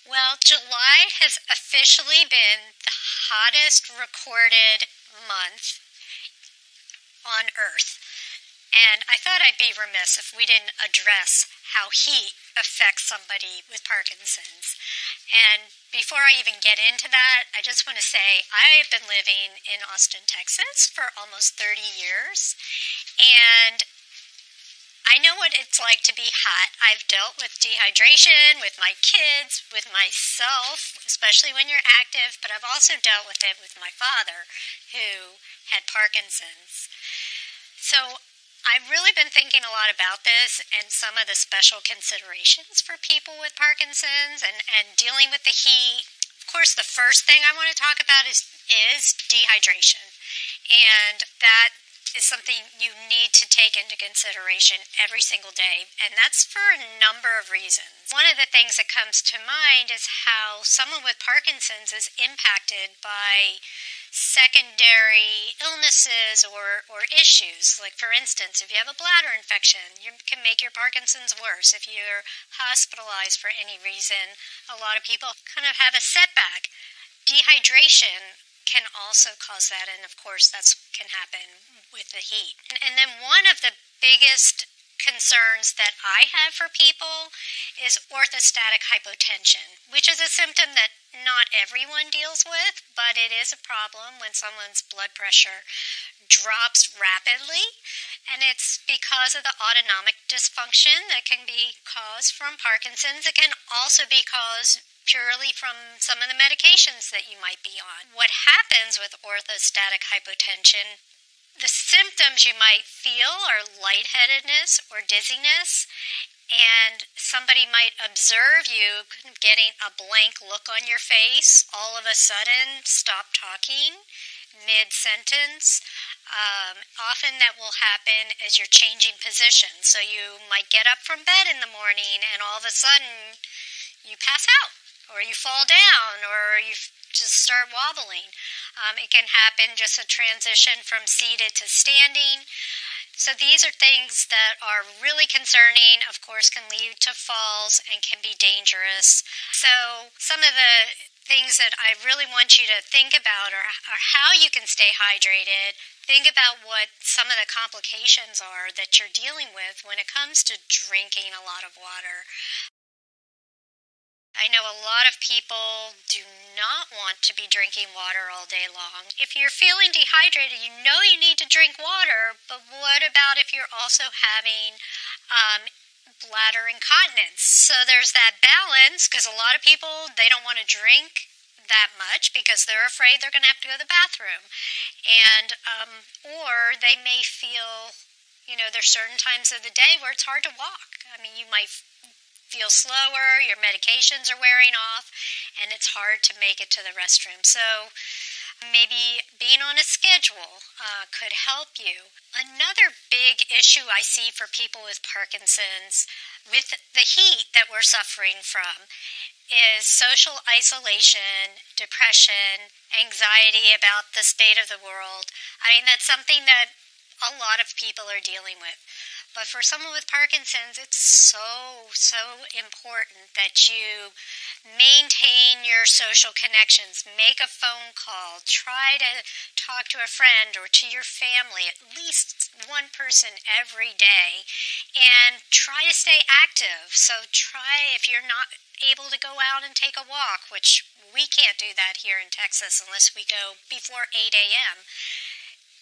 Well, July has officially been the hottest recorded month on Earth. And I thought I'd be remiss if we didn't address how heat affects somebody with Parkinson's. And before I even get into that, I just want to say I've been living in Austin, Texas for almost 30 years. And I know what it's like to be hot. I've dealt with dehydration with my kids, with myself, especially when you're active, but I've also dealt with it with my father, who had Parkinson's. So I've really been thinking a lot about this and some of the special considerations for people with Parkinson's and dealing with the heat. Of course, the first thing I want to talk about is dehydration. And that is something you need to take into consideration every single day, and that's for a number of reasons. One of the things that comes to mind is how someone with Parkinson's is impacted by secondary illnesses or issues. Like, for instance, if you have a bladder infection, you can make your Parkinson's worse. If you're hospitalized for any reason, a lot of people kind of have a setback. Dehydration can also cause that, and of course that can happen with the heat. And then one of the biggest concerns that I have for people is orthostatic hypotension, which is a symptom that not everyone deals with, but it is a problem when someone's blood pressure drops rapidly, and it's because of the autonomic dysfunction that can be caused from Parkinson's. It can also be caused purely from some of the medications that you might be on. What happens with orthostatic hypotension, the symptoms you might feel are lightheadedness or dizziness, and somebody might observe you getting a blank look on your face, all of a sudden stop talking mid-sentence. Often that will happen as you're changing position. So you might get up from bed in the morning and all of a sudden you pass out, or you fall down, or you just start wobbling. It can happen just a transition from seated to standing. So these are things that are really concerning, of course, can lead to falls and can be dangerous. So some of the things that I really want you to think about are how you can stay hydrated. Think about what some of the complications are that you're dealing with when it comes to drinking a lot of water. I know a lot of people do not want to be drinking water all day long. If you're feeling dehydrated, you know you need to drink water, but what about if you're also having bladder incontinence? So there's that balance, because a lot of people, they don't want to drink that much because they're afraid they're going to have to go to the bathroom. And or they may feel, there's certain times of the day where it's hard to walk. I mean, you might feel slower, your medications are wearing off, and it's hard to make it to the restroom. So maybe being on a schedule could help you. Another big issue I see for people with Parkinson's, with the heat that we're suffering from, is social isolation, depression, anxiety about the state of the world. I mean, that's something that a lot of people are dealing with. But for someone with Parkinson's, it's so important that you maintain your social connections. Make a phone call. Try to talk to a friend or to your family, at least one person every day. And try to stay active. So try, if you're not able to go out and take a walk, which we can't do that here in Texas unless we go before 8 a.m.,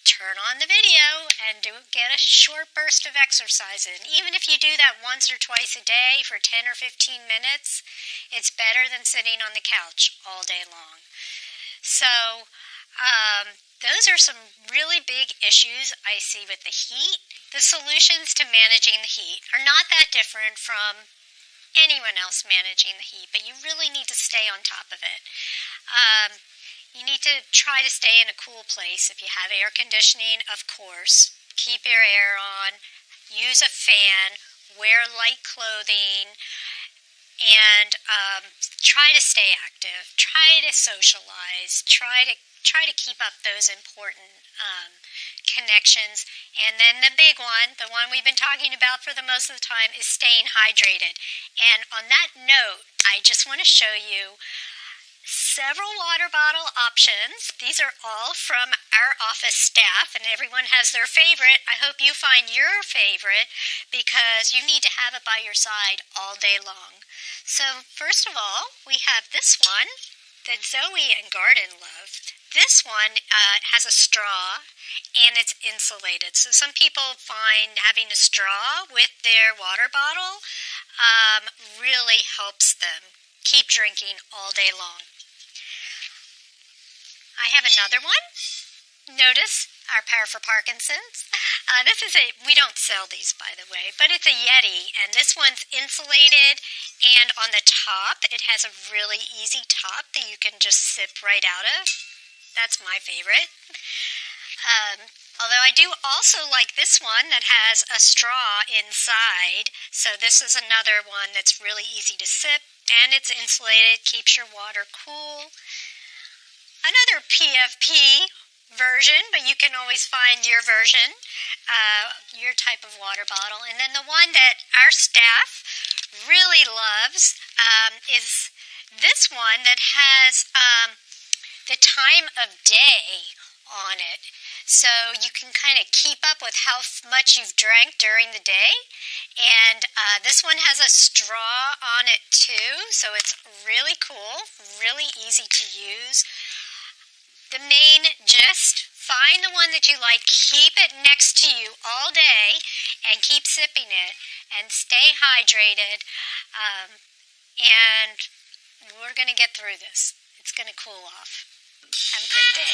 turn on the video and get a short burst of exercise in. Even if you do that once or twice a day for 10 or 15 minutes, it's better than sitting on the couch all day long. So those are some really big issues I see with the heat. The solutions to managing the heat are not that different from anyone else managing the heat, but you really need to stay on top of it. You need to try to stay in a cool place. If you have air conditioning, of course, keep your air on, use a fan, wear light clothing, and try to stay active, try to socialize, try to keep up those important connections. And then the big one, the one we've been talking about for the most of the time, is staying hydrated. And on that note, I just want to show you several water bottle options. These are all from our office staff, and everyone has their favorite. I hope you find your favorite because you need to have it by your side all day long. So first of all, we have this one that Zoe and Garden loved. This one has a straw and it's insulated. So some people find having a straw with their water bottle really helps them keep drinking all day long. I have another one. Notice our Power for Parkinson's. We don't sell these, by the way, but it's a Yeti, and this one's insulated, and on the top, it has a really easy top that you can just sip right out of. That's my favorite. Although I do also like this one that has a straw inside, so this is another one that's really easy to sip, and it's insulated, keeps your water cool. Another PFP version, but you can always find your version, your type of water bottle. And then the one that our staff really loves is this one that has the time of day on it. So you can kind of keep up with how much you've drank during the day. And this one has a straw on it too, so it's really cool, really easy to use. The main gist, find the one that you like, keep it next to you all day, and keep sipping it, and stay hydrated, and we're going to get through this. It's going to cool off. Have a good day.